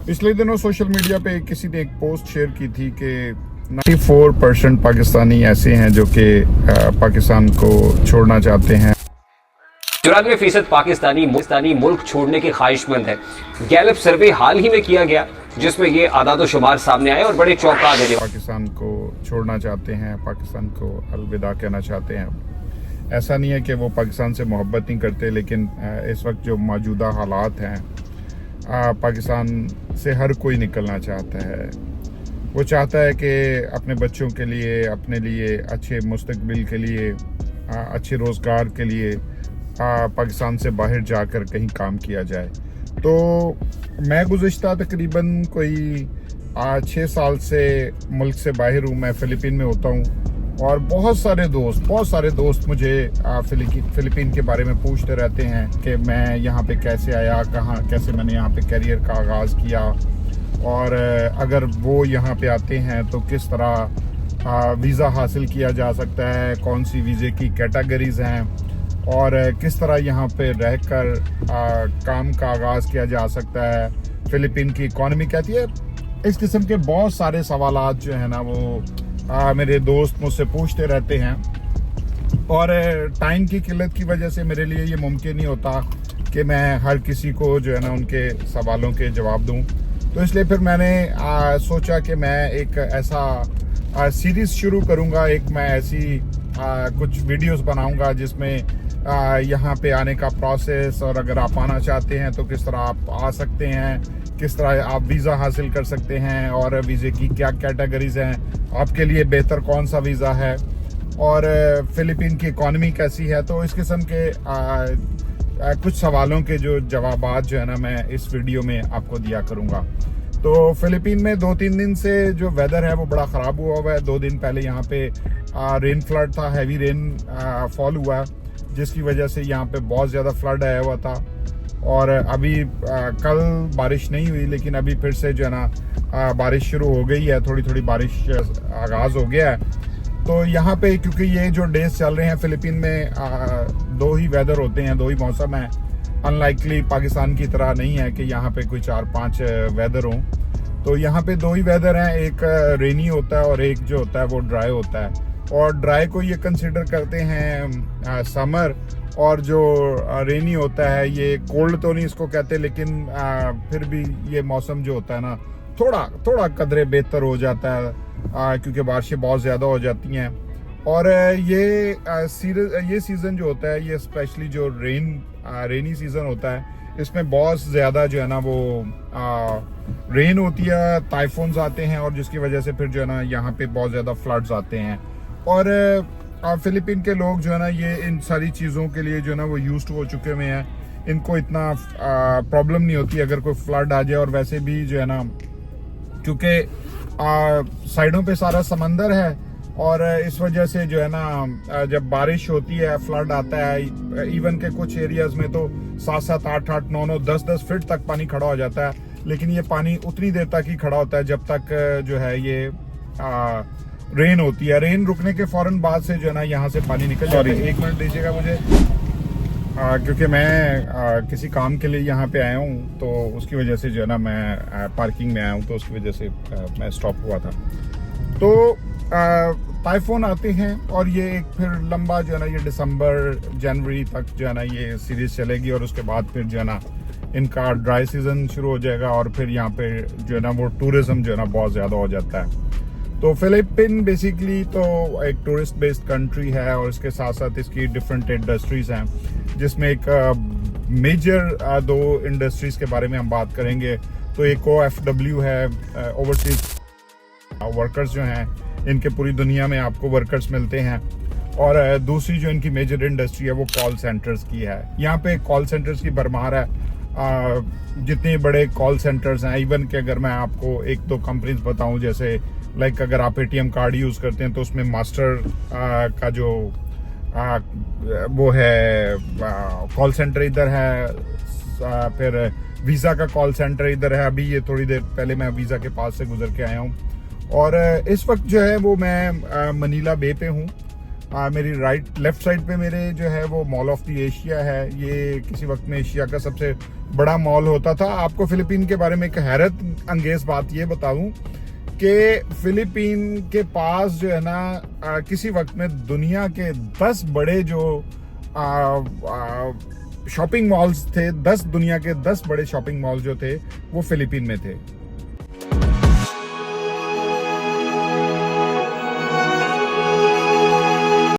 पिछले दिनों social media पे किसी ने एक पोस्ट शेयर की थी कि 94% पाकिस्तानी ऐसे हैं जो कि पाकिस्तान को छोड़ना चाहते हैं। 94% पाकिस्तानी मुल्क छोड़ने के ख्वाहिशमंद है। गैलप सर्वे हाल ही में किया गया जिसमें ये आदाद शुमार सामने आए और बड़े चौंका देने। पाकिस्तान को छोड़ना चाहते हैं, पाकिस्तान को अलविदा कहना चाहते हैं। ऐसा नहीं है कि वो पाकिस्तान से मोहब्बत नहीं करते, लेकिन इस वक्त जो मौजूदा हालात हैं, पाकिस्तान से हर कोई निकलना चाहता है। वो चाहता है कि अपने बच्चों के लिए, अपने लिए अच्छे मुस्तकबिल के लिए, अच्छे रोज़गार के लिए पाकिस्तान से बाहर जाकर कहीं काम किया जाए। तो मैं गुज़िश्ता तकरीबन कोई 6 साल से मुल्क से बाहर हूँ। मैं फ़िलिपीन में होता हूँ और बहुत सारे दोस्त मुझे फ़िलिपीन के बारे में पूछते रहते हैं कि मैं यहाँ पे कैसे आया, कैसे मैंने यहाँ पे करियर का आगाज़ किया, और अगर वो यहाँ पे आते हैं तो किस तरह वीज़ा हासिल किया जा सकता है, कौन सी वीज़े की कैटेगरीज़ हैं, और किस तरह यहाँ पे रहकर काम का आगाज़ किया जा सकता है, फ़िलिपीन की इकॉनमी कहती है। इस किस्म के बहुत सारे सवालात जो है ना वो मेरे दोस्त मुझसे पूछते रहते हैं, और टाइम की किल्लत की वजह से मेरे लिए ये मुमकिन नहीं होता कि मैं हर किसी को जो है ना उनके सवालों के जवाब दूं। तो इसलिए फिर मैंने सोचा कि मैं एक ऐसा सीरीज़ शुरू करूंगा, मैं ऐसी कुछ वीडियोस बनाऊंगा जिसमें यहाँ पे आने का प्रोसेस, और अगर आप आना चाहते हैं तो किस तरह आप आ सकते हैं, किस तरह आप वीज़ा हासिल कर सकते हैं, और वीज़े की क्या कैटेगरीज हैं, आपके लिए बेहतर कौन सा वीज़ा है, और फ़िलिपीन की इकॉनमी कैसी है। तो इस किस्म के कुछ सवालों के जो जवाबात जो है ना मैं इस वीडियो में आपको दिया करूँगा। तो फ़िलिपीन में 2-3 दिन से जो वेदर है वो बड़ा ख़राब हुआ है। 2 दिन पहले यहाँ पे रेन फ्लड था, हैवी रेन फॉल हुआ, जिसकी वजह से यहाँ पे बहुत ज़्यादा फ्लड आया हुआ था। और अभी कल बारिश नहीं हुई, लेकिन अभी फिर से जो है ना बारिश शुरू हो गई है, थोड़ी थोड़ी बारिश आगाज़ हो गया है। तो यहाँ पे क्योंकि ये जो डेज चल रहे हैं फ़िलिपीन में 2 ही वेदर होते हैं, 2 ही मौसम है। अनलाइकली पाकिस्तान की तरह नहीं है कि यहाँ पे कोई 4-5 वेदर हों। तो यहाँ पे 2 ही वेदर हैं, एक रेनी होता है और एक जो होता है वो ड्राई होता है। और ड्राई को ये कंसिडर करते हैं समर, और जो रेनी होता है ये कोल्ड तो नहीं इसको कहते, लेकिन फिर भी ये मौसम जो होता है ना थोड़ा कदरे बेहतर हो जाता है क्योंकि बारिशें बहुत ज़्यादा हो जाती हैं। और ये सीज़न जो होता है, ये स्पेशली जो रेनी सीज़न होता है, इसमें बहुत ज़्यादा जो है ना वो रेन होती है, टाइफून्स आते हैं, और जिसकी वजह से फिर जो है ना यहाँ पे बहुत ज़्यादा फ्लड्स आते हैं। और फ़िलिपीन के लोग जो है ना ये इन सारी चीज़ों के लिए जो है ना वो यूज्ड हो चुके हुए हैं, इनको इतना प्रॉब्लम नहीं होती अगर कोई फ्लड आ जाए। और वैसे भी जो है ना क्योंकि साइडों पे सारा समंदर है, और इस वजह से जो है ना जब बारिश होती है, फ्लड आता है, इवन के कुछ एरियाज में तो 7-7, 8-8, 9-9, 10-10 फीट तक पानी खड़ा हो जाता है। लेकिन ये पानी उतनी देर तक ही खड़ा होता है जब तक जो है ये रेन होती है। रेन रुकने के फौरन बाद से जो है ना यहाँ से पानी निकल जाता है। 1 मिनट दीजिएगा मुझे, क्योंकि मैं किसी काम के लिए यहाँ पे आया हूँ, तो उसकी वजह से जो है ना मैं पार्किंग में आया हूँ, तो उसकी वजह से मैं स्टॉप हुआ था। तो टाइफून आते हैं, और ये एक फिर लंबा जो है ना ये दिसंबर जनवरी तक जो है ना ये सीरीज चलेगी, और उसके बाद फिर जो है ना इनका ड्राई सीजन शुरू हो जाएगा, और फिर यहाँ पे जो है ना वो टूरिज्म जो है ना बहुत ज़्यादा हो जाता है। तो फ़िलिपीन बेसिकली तो एक टूरिस्ट बेस्ड कंट्री है, और इसके साथ साथ इसकी डिफरेंट इंडस्ट्रीज़ हैं, जिसमें एक मेजर 2 इंडस्ट्रीज़ के बारे में हम बात करेंगे। तो एक OFW है, ओवरसीज वर्कर्स जो हैं, इनके पूरी दुनिया में आपको वर्कर्स मिलते हैं। और दूसरी जो इनकी मेजर इंडस्ट्री है वो कॉल सेंटर्स की है। यहाँ पे कॉल सेंटर्स की भरमार है, जितने बड़े कॉल सेंटर्स हैं। इवन कि अगर मैं आपको 1-2 कंपनीज बताऊं, जैसे लाइक अगर आप ATM कार्ड यूज़ करते हैं तो उसमें मास्टर का जो वो है कॉल सेंटर इधर है, फिर वीज़ा का कॉल सेंटर इधर है। अभी ये थोड़ी देर पहले मैं वीज़ा के पास से गुजर के आया हूँ, और इस वक्त जो है वो मैं मनीला बे पे हूँ। मेरी लेफ्ट साइड पे मेरे जो है वो मॉल ऑफ द एशिया है। ये किसी वक्त में एशिया का सबसे बड़ा मॉल होता था। आपको फिलीपीन के बारे में एक हैरत अंगेज बात ये बताऊं कि फिलीपीन के पास जो है ना किसी वक्त में दुनिया के 10 बड़े जो शॉपिंग मॉल्स थे, 10 दुनिया के 10 बड़े शॉपिंग मॉल जो थे वो फिलीपीन में थे।